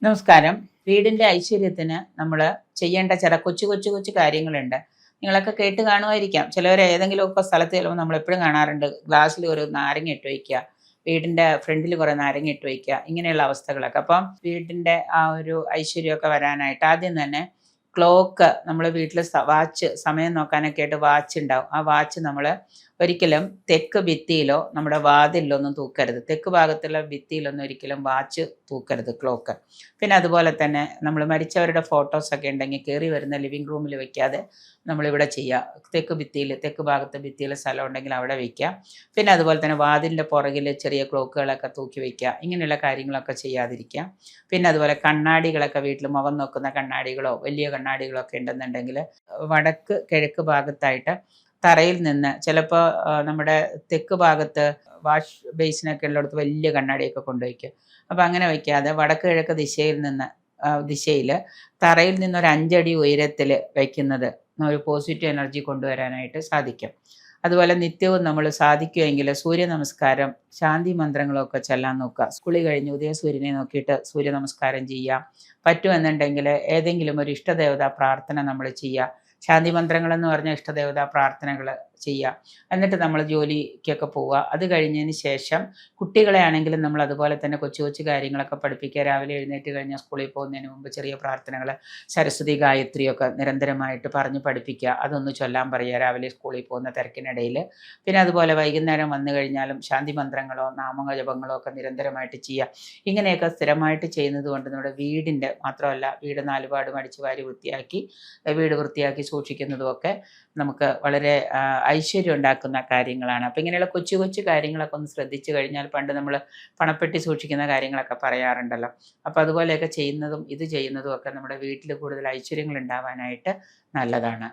നമസ്കാരം. വീടിന്റെ ഐശ്വര്യത്തിന് നമ്മൾ ചെയ്യേണ്ട ചില കൊച്ചു കൊച്ചു കൊച്ചു കാര്യങ്ങളുണ്ട്. നിങ്ങളൊക്കെ കേട്ട് കാണുമായിരിക്കാം. ചിലവർ ഏതെങ്കിലുമൊക്കെ സ്ഥലത്ത് ചെല്ലുമ്പോൾ നമ്മളെപ്പോഴും കാണാറുണ്ട്. ഗ്ലാസ്സിൽ ഒരു നാരങ്ങ ഇട്ട് വയ്ക്കുക, വീടിന്റെ ഫ്രണ്ടിൽ കുറേ നാരങ്ങ ഇട്ട് വയ്ക്കുക, ഇങ്ങനെയുള്ള അവസ്ഥകളൊക്കെ. അപ്പം വീടിന്റെ ആ ഒരു ഐശ്വര്യമൊക്കെ വരാനായിട്ട് ആദ്യം തന്നെ ക്ലോക്ക്, നമ്മൾ വീട്ടിൽ വാച്ച്, സമയം നോക്കാനൊക്കെ ആയിട്ട് വാച്ച് ഉണ്ടാവും. ആ വാച്ച് നമ്മൾ ഒരിക്കലും തെക്ക് ഭിത്തിയിലോ നമ്മുടെ വാതിലിലോ ഒന്നും തൂക്കരുത്. തെക്ക് ഭാഗത്തുള്ള ഭിത്തിയിലൊന്നും ഒരിക്കലും വാച്ച് തൂക്കരുത്, ക്ലോക്ക്. പിന്നെ അതുപോലെ തന്നെ നമ്മൾ മരിച്ചവരുടെ ഫോട്ടോസൊക്കെ ഉണ്ടെങ്കിൽ കയറി വരുന്ന ലിവിങ് റൂമിൽ വെക്കാതെ നമ്മളിവിടെ ചെയ്യുക. തെക്ക് ഭാഗത്ത് ഭിത്തിയിൽ സ്ഥലം ഉണ്ടെങ്കിൽ അവിടെ വയ്ക്കുക. പിന്നെ അതുപോലെ തന്നെ വാതിലിൻ്റെ പുറകിൽ ചെറിയ ക്ലോക്കുകളൊക്കെ തൂക്കി വയ്ക്കുക. ഇങ്ങനെയുള്ള കാര്യങ്ങളൊക്കെ ചെയ്യാതിരിക്കുക. പിന്നെ അതുപോലെ കണ്ണാടികളൊക്കെ, വീട്ടിൽ മുഖം നോക്കുന്ന കണ്ണാടികളോ വലിയ കണ്ണാടികളോ ഒക്കെ ഉണ്ടെന്നുണ്ടെങ്കിൽ വടക്ക് കിഴക്ക് ഭാഗത്തായിട്ട് തറയിൽ നിന്ന്, ചിലപ്പോൾ നമ്മുടെ തെക്ക് ഭാഗത്ത് വാഷ് ബേസിനൊക്കെ ഉള്ളിടത്ത് വലിയ കണ്ണാടിയൊക്കെ കൊണ്ടുവയ്ക്കും. അപ്പോൾ അങ്ങനെ വയ്ക്കാതെ വടക്ക് കിഴക്ക് ദിശയിൽ തറയിൽ നിന്നൊരു 5 അടി ഉയരത്തിൽ വയ്ക്കുന്നത് ഒരു പോസിറ്റീവ് എനർജി കൊണ്ടുവരാനായിട്ട് സാധിക്കും. അതുപോലെ നിത്യവും നമ്മൾ സാധിക്കുമെങ്കിൽ സൂര്യ നമസ്കാരം, ശാന്തി മന്ത്രങ്ങളൊക്കെ ചൊല്ലാൻ നോക്കുക. കുളി കഴിഞ്ഞ് ഉദയസൂര്യനെ നോക്കിയിട്ട് സൂര്യ നമസ്കാരം ചെയ്യുക. പറ്റുമെന്നുണ്ടെങ്കിൽ ഏതെങ്കിലും ഒരു ഇഷ്ടദേവതാ പ്രാർത്ഥന നമ്മൾ ചെയ്യുക. ശാന്തി മന്ത്രങ്ങളെന്ന് പറഞ്ഞ ഇഷ്ടദേവതാ പ്രാർത്ഥനകൾ ചെയ്യുക. എന്നിട്ട് നമ്മൾ ജോലിക്കൊക്കെ പോവുക. അത് കഴിഞ്ഞതിന് ശേഷം കുട്ടികളെ ആണെങ്കിലും നമ്മൾ അതുപോലെ തന്നെ കൊച്ചു കൊച്ചു കാര്യങ്ങളൊക്കെ പഠിപ്പിക്കുക. രാവിലെ എഴുന്നേറ്റ് കഴിഞ്ഞാൽ സ്കൂളിൽ പോകുന്നതിന് മുമ്പ് ചെറിയ പ്രാർത്ഥനകൾ, സരസ്വതി ഗായത്രിയൊക്കെ നിരന്തരമായിട്ട് പറഞ്ഞ് പഠിപ്പിക്കുക. അതൊന്ന് ചൊല്ലാൻ പറയുക രാവിലെ സ്കൂളിൽ പോകുന്ന തിരക്കിനിടയിൽ. പിന്നെ അതുപോലെ വൈകുന്നേരം വന്നു കഴിഞ്ഞാലും ശാന്തി മന്ത്രങ്ങളോ നാമജപങ്ങളോ ഒക്കെ നിരന്തരമായിട്ട് ചെയ്യുക. ഇങ്ങനെയൊക്കെ സ്ഥിരമായിട്ട് ചെയ്യുന്നത് കൊണ്ട് നമ്മുടെ വീടിൻ്റെ മാത്രമല്ല, വീട് നാലുപാടും അടിച്ചു വാരി വൃത്തിയാക്കി വീട് വൃത്തിയാക്കി സൂക്ഷിക്കുന്നതുമൊക്കെ നമുക്ക് വളരെ ഐശ്വര്യം ഉണ്ടാക്കുന്ന കാര്യങ്ങളാണ്. അപ്പോൾ ഇങ്ങനെയുള്ള കൊച്ചു കൊച്ചു കാര്യങ്ങളൊക്കെ ഒന്ന് ശ്രദ്ധിച്ചു കഴിഞ്ഞാൽ, പണ്ട് നമ്മൾ പണപ്പെട്ടി സൂക്ഷിക്കുന്ന കാര്യങ്ങളൊക്കെ പറയാറുണ്ടല്ലോ, അപ്പോൾ അതുപോലെയൊക്കെ ചെയ്യുന്നതും ഇത് ചെയ്യുന്നതും ഒക്കെ നമ്മുടെ വീട്ടിൽ കൂടുതൽ ഐശ്വര്യങ്ങൾ ഉണ്ടാവാനായിട്ട് നല്ലതാണ്.